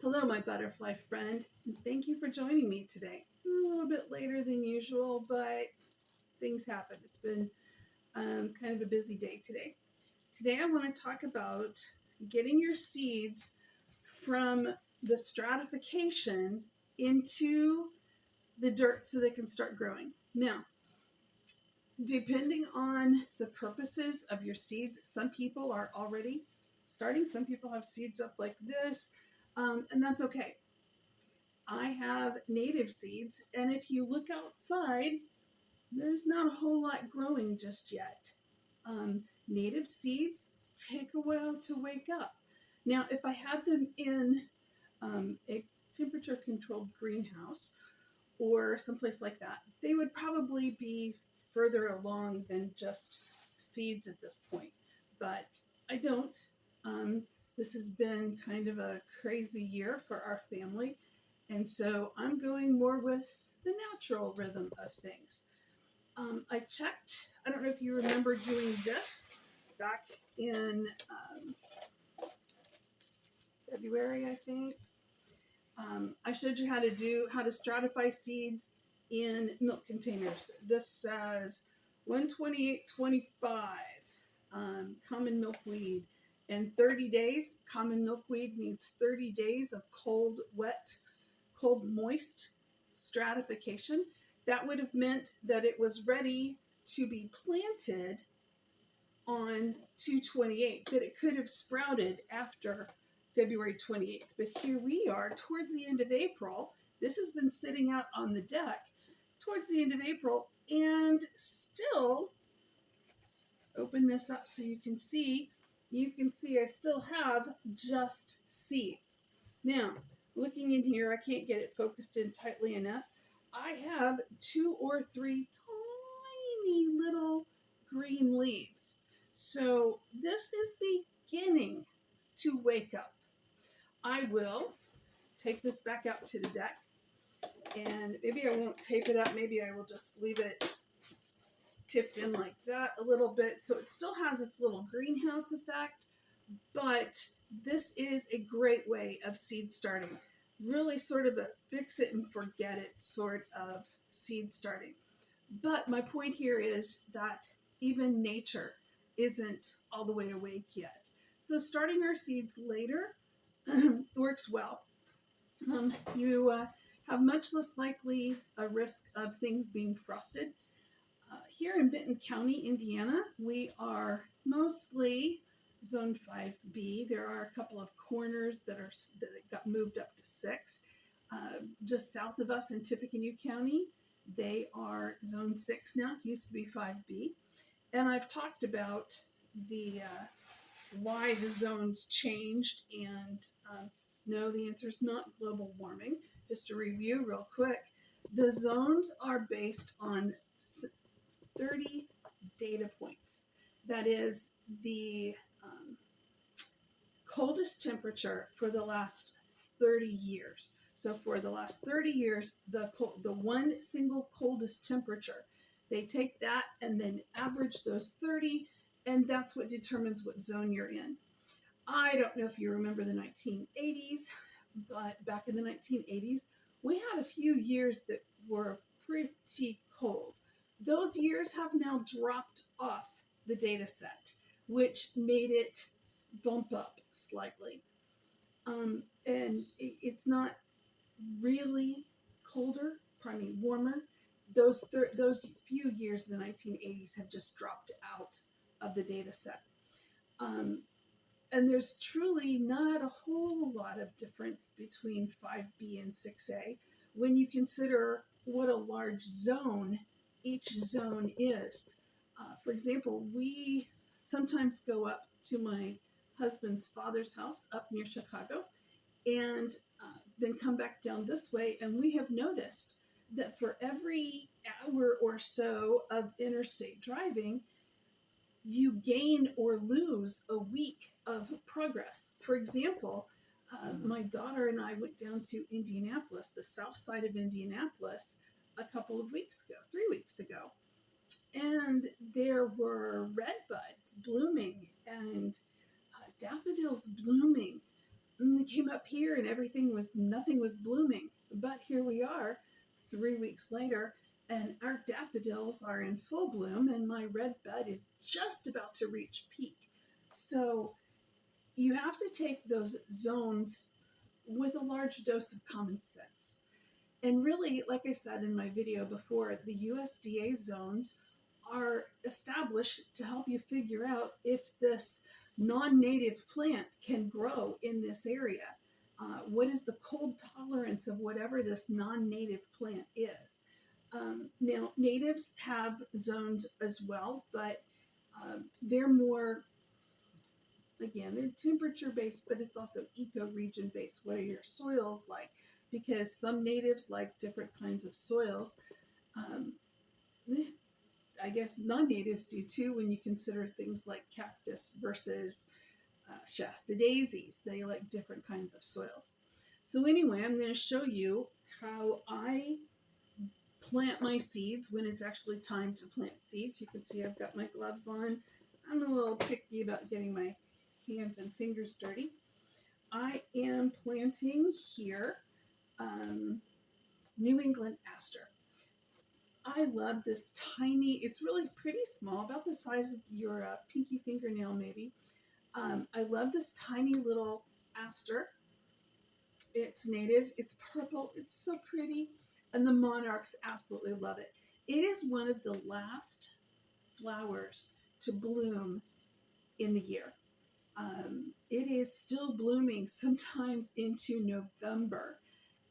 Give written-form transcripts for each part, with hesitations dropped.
Hello, my butterfly friend, and thank you for joining me today. A little bit later than usual, but things happen. It's been kind of a busy day today. Today, I want to talk about getting your seeds from the stratification into the dirt so they can start growing. Now, depending on the purposes of your seeds, some people are already starting, some people have seeds up like this, and that's okay. I have native seeds, and if you look outside, there's not a whole lot growing just yet. Native seeds take a while to wake up. Now, if I had them in a temperature-controlled greenhouse or someplace like that, they would probably be further along than just seeds at this point. But I don't. This has been kind of a crazy year for our family. And so I'm going more with the natural rhythm of things. I checked, I don't know if you remember doing this back in February, I think. I showed you how to stratify seeds in milk containers. This says 128.25 common milkweed. And 30 days, common milkweed needs 30 days of cold, moist stratification. That would have meant that it was ready to be planted on 2/28, that it could have sprouted after February 28th. But here we are towards the end of April. This has been sitting out on the deck towards the end of April, and still, open this up so you can see I still have just seeds. Now, looking in here, I can't get it focused in tightly enough. I have 2 or 3 tiny little green leaves. So this is beginning to wake up. I will take this back out to the deck, and maybe I won't tape it up. Maybe I will just leave it tipped in like that a little bit, so it still has its little greenhouse effect, but this is a great way of seed starting. Really sort of a fix it and forget it sort of seed starting. But my point here is that even nature isn't all the way awake yet. So starting our seeds later works well. You have much less likely a risk of things being frosted. Here in Benton County, Indiana, we are mostly Zone 5B. There are a couple of corners that got moved up to 6. Just south of us in Tippecanoe County, they are Zone 6 now. It used to be 5B. And I've talked about the why the zones changed, and no, the answer is not global warming. Just to review real quick, the zones are based on 30 data points. That is the coldest temperature for the last 30 years. So for the last 30 years, the one single coldest temperature, they take that and then average those 30, and that's what determines what zone you're in. I don't know if you remember the 1980s, but back in the 1980s, we had a few years that were pretty cold. Those years have now dropped off the data set, which made it bump up slightly. And it's not really warmer. Those few years in the 1980s have just dropped out of the data set. And there's truly not a whole lot of difference between 5B and 6A when you consider what a large zone each zone is. For example, we sometimes go up to my husband's father's house up near Chicago, and then come back down this way, and we have noticed that for every hour or so of interstate driving, you gain or lose a week of progress. For example, my daughter and I went down to Indianapolis, the south side of Indianapolis, a couple of weeks ago, 3 weeks ago. And there were red buds blooming and daffodils blooming. They came up here and nothing was blooming. But here we are 3 weeks later, and our daffodils are in full bloom, and my red bud is just about to reach peak. So you have to take those zones with a large dose of common sense. And really, like I said in my video before, the USDA zones are established to help you figure out if this non-native plant can grow in this area. What is the cold tolerance of whatever this non-native plant is? Now, natives have zones as well, but they're more, again, they're temperature based, but it's also ecoregion based. What are your soils like? Because some natives like different kinds of soils. Um, I guess non-natives do too when you consider things like cactus versus Shasta daisies. They like different kinds of soils. So anyway, I'm going to show you how I plant my seeds when it's actually time to plant seeds. You can see I've got my gloves on. I'm a little picky about getting my hands and fingers dirty. I am planting here New England aster. I love this tiny, it's really pretty small, about the size of your pinky fingernail maybe. I love this tiny little aster. It's native, it's purple, it's so pretty, and the monarchs absolutely love it. It is one of the last flowers to bloom in the year. It is still blooming sometimes into November.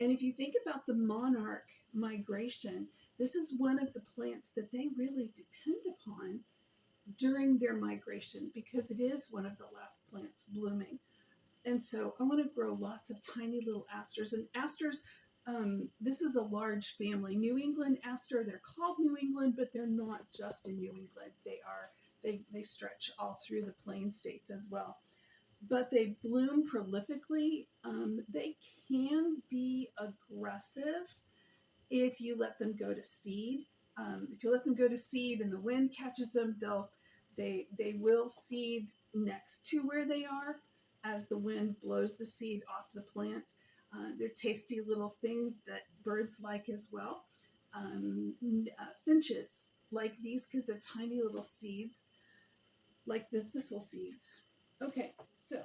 And if you think about the monarch migration, this is one of the plants that they really depend upon during their migration because it is one of the last plants blooming. And so I want to grow lots of tiny little asters. And asters, this is a large family. New England aster, they're called New England, but they're not just in New England. They stretch all through the plain states as well. But they bloom prolifically. They can be aggressive if you let them go to seed. If you let them go to seed and the wind catches them, they will seed next to where they are as the wind blows the seed off the plant. They're tasty little things that birds like as well. Finches like these because they're tiny little seeds, like the thistle seeds. Okay, so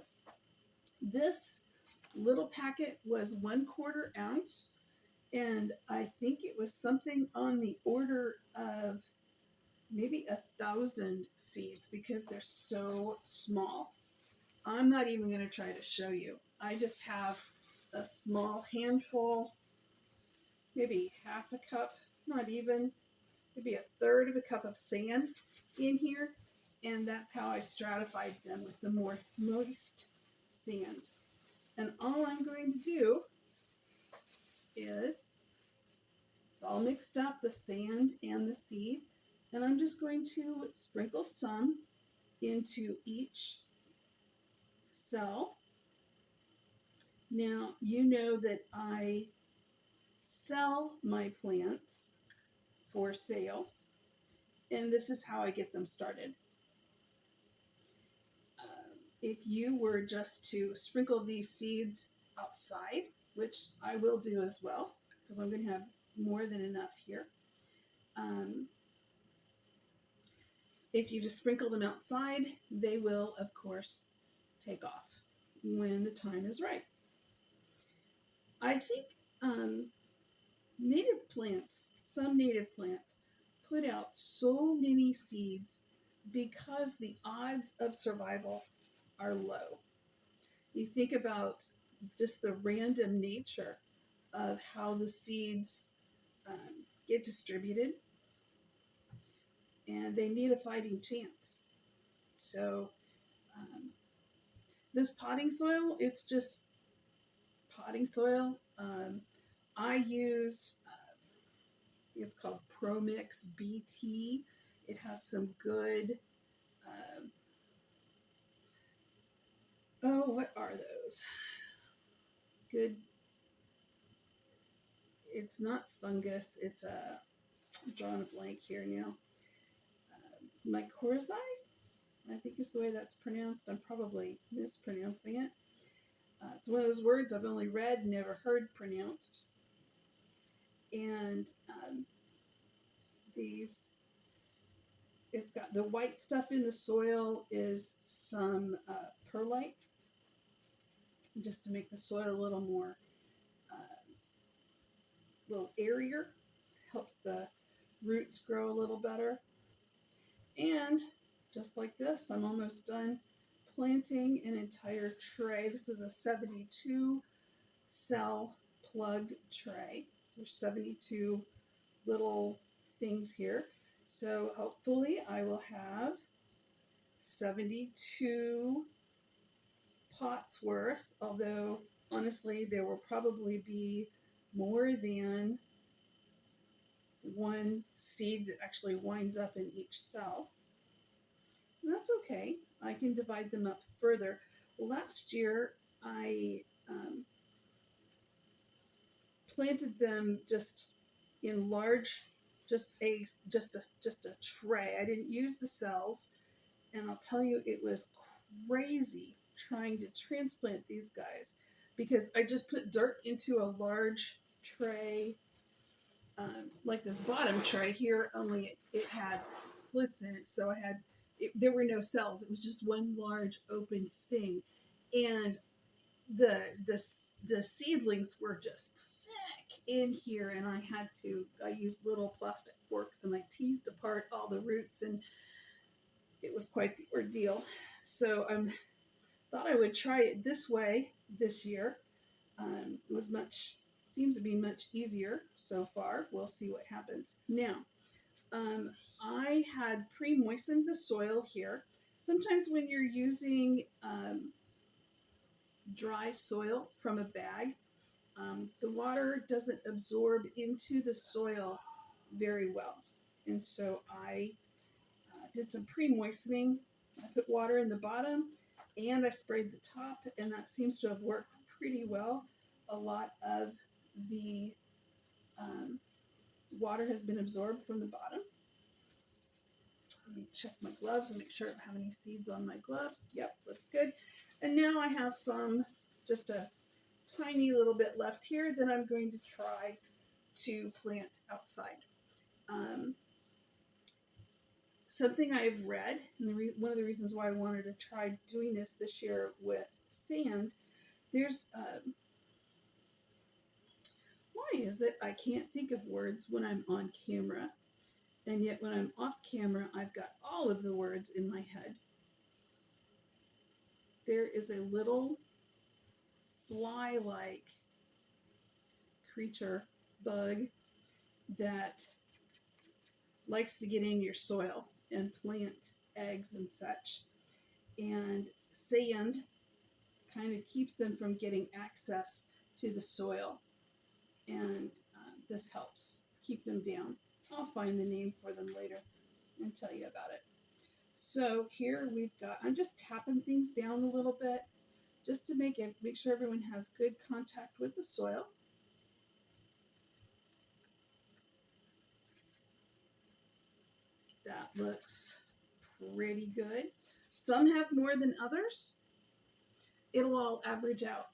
this little packet was 1/4 ounce, and I think it was something on the order of maybe 1,000 seeds because they're so small. I'm not even going to try to show you. I just have a small handful, maybe half a cup, not even, maybe 1/3 of a cup of sand in here. And that's how I stratified them with the more moist sand. And all I'm going to do is, it's all mixed up, the sand and the seed. And I'm just going to sprinkle some into each cell. Now, you know that I sell my plants for sale, and this is how I get them started. If you were just to sprinkle these seeds outside, which I will do as well, because I'm going to have more than enough here. If you just sprinkle them outside, they will, of course, take off when the time is right. I think native plants, some native plants, put out so many seeds because the odds of survival are low. You think about just the random nature of how the seeds get distributed, and they need a fighting chance. So this potting soil, it's just potting soil. I use, it's called ProMix BT. It has some good, what are those? Good, it's not fungus, it's I'm drawing a blank here now. Mycorrhizae, I think is the way that's pronounced. I'm probably mispronouncing it. It's one of those words I've only read, never heard pronounced. And these, it's got the white stuff in the soil is some perlite, just to make the soil a little more, little airier, helps the roots grow a little better. And just like this, I'm almost done planting an entire tray. This is a 72 cell plug tray. So there's 72 little things here. So hopefully I will have 72 pots worth, although honestly there will probably be more than one seed that actually winds up in each cell. And that's okay. I can divide them up further. Last year I planted them just in large, just a tray. I didn't use the cells, and I'll tell you, it was crazy trying to transplant these guys because I just put dirt into a large tray, like this bottom tray here, only it had slits in it, so there were no cells. It was just one large open thing, and the seedlings were just thick in here, and I used little plastic forks and I teased apart all the roots, and it was quite the ordeal. So I thought I would try it this way this year. Seems to be much easier so far. We'll see what happens. Now, I had pre-moistened the soil here. Sometimes when you're using dry soil from a bag, the water doesn't absorb into the soil very well. And so I did some pre-moistening. I put water in the bottom and I sprayed the top, and that seems to have worked pretty well. A lot of the water has been absorbed from the bottom. Let me check my gloves and make sure I don't have any seeds on my gloves. Yep, looks good. And now I have just a tiny little bit left here that I'm going to try to plant outside. Something I've read, and one of the reasons why I wanted to try doing this year with sand, there's why is it I can't think of words when I'm on camera, and yet when I'm off camera I've got all of the words in my head. There is a little fly-like creature, bug, that likes to get in your soil and plant eggs and such. And sand kind of keeps them from getting access to the soil. And this helps keep them down. I'll find the name for them later and tell you about it. So here I'm just tapping things down a little bit just to make sure everyone has good contact with the soil. That looks pretty good. Some have more than others. It'll all average out.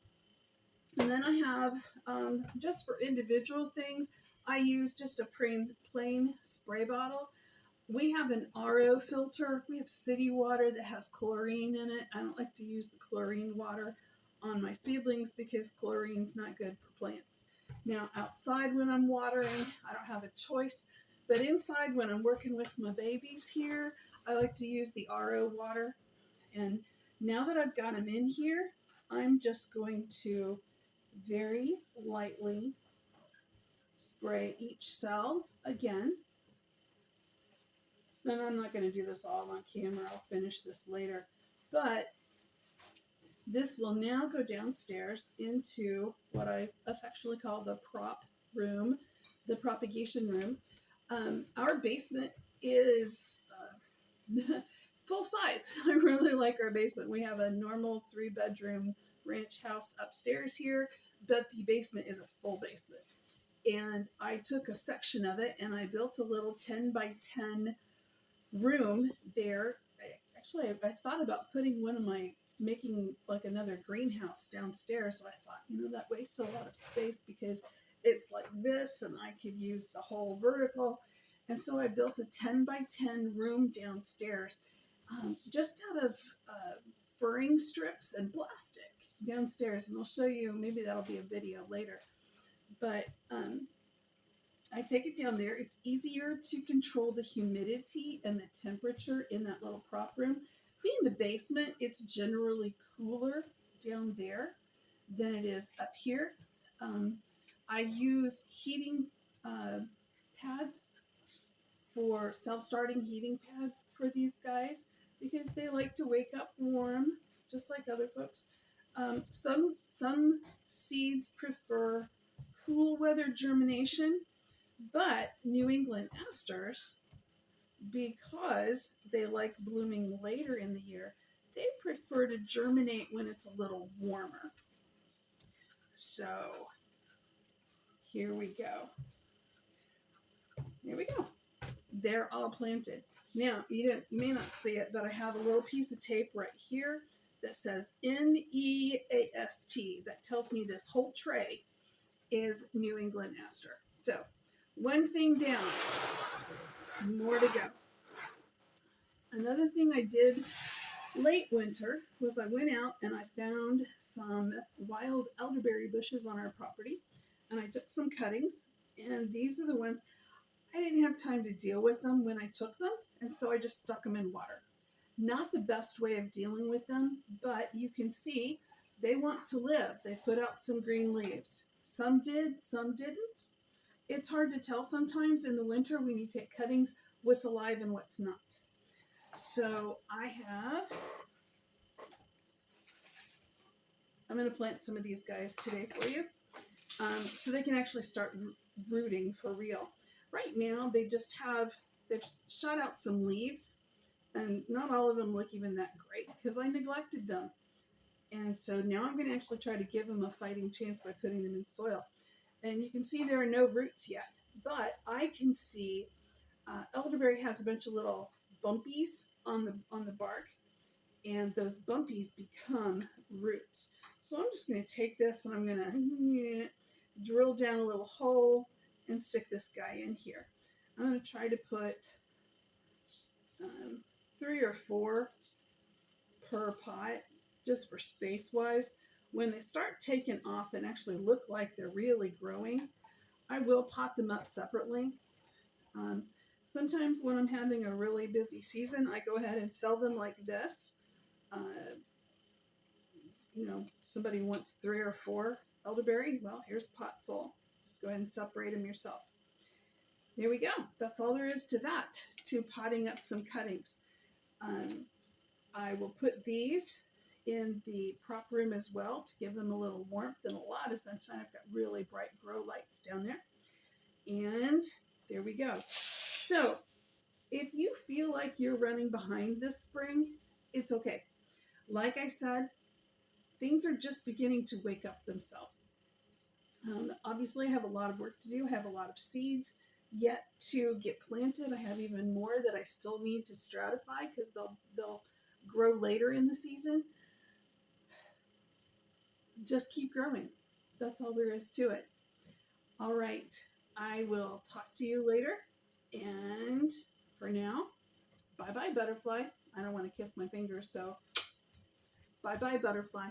And then I have, just for individual things, I use just a plain spray bottle. We have an RO filter. We have city water that has chlorine in it. I don't like to use the chlorine water on my seedlings because chlorine's not good for plants. Now, outside when I'm watering, I don't have a choice. But inside when I'm working with my babies here, I like to use the RO water. And now that I've got them in here, I'm just going to very lightly spray each cell again. And I'm not going to do this all on camera. I'll finish this later. But this will now go downstairs into what I affectionately call the prop room, the propagation room. Our basement is full size. I really like our basement. We have a normal 3-bedroom ranch house upstairs here, but the basement is a full basement. And I took a section of it and I built a little 10 by 10 room there. Actually, I thought about putting one of my making like another greenhouse downstairs. So I thought, that wastes a lot of space because it's like this and I could use the whole vertical. And so I built a 10 by 10 room downstairs, just out of furring strips and plastic downstairs. And I'll show you, maybe that'll be a video later. But I take it down there. It's easier to control the humidity and the temperature in that little prop room. Being the basement, it's generally cooler down there than it is up here. I use heating pads for self-starting heating pads for these guys because they like to wake up warm, just like other folks. Some seeds prefer cool weather germination, but New England asters, because they like blooming later in the year, they prefer to germinate when it's a little warmer. So here we go. Here we go. They're all planted. Now, you may not see it, but I have a little piece of tape right here that says NEAST. That tells me this whole tray is New England aster. So, one thing down, more to go. Another thing I did late winter was I went out and I found some wild elderberry bushes on our property, and I took some cuttings, and these are the ones. I didn't have time to deal with them when I took them, and so I just stuck them in water. Not the best way of dealing with them, but you can see they want to live. They put out some green leaves. Some did, some didn't. It's hard to tell sometimes in the winter when you take cuttings what's alive and what's not. So I'm going to plant some of these guys today for you, so they can actually start rooting for real. Right now, they've shot out some leaves, and not all of them look even that great because I neglected them. And so now I'm going to actually try to give them a fighting chance by putting them in soil. And you can see there are no roots yet, but I can see elderberry has a bunch of little bumpies on the bark, and those bumpies become roots. So I'm just going to take this and I'm going to drill down a little hole and stick this guy in here. I'm going to try to put 3 or 4 per pot, just for space wise. When they start taking off and actually look like they're really growing, I will pot them up separately. Sometimes when I'm having a really busy season, I go ahead and sell them like this. Somebody wants 3 or 4 elderberry. Well, here's a pot full. Just go ahead and separate them yourself. There we go. That's all there is to that, to potting up some cuttings. I will put these in the prop room as well to give them a little warmth and a lot of sunshine. I've got really bright grow lights down there. And there we go. So if you feel like you're running behind this spring, it's okay. Like I said, things are just beginning to wake up themselves. Obviously, I have a lot of work to do. I have a lot of seeds yet to get planted. I have even more that I still need to stratify because they'll grow later in the season. Just keep growing. That's all there is to it. All right. I will talk to you later. And for now, bye-bye, butterfly. I don't want to kiss my fingers, so bye-bye, butterfly.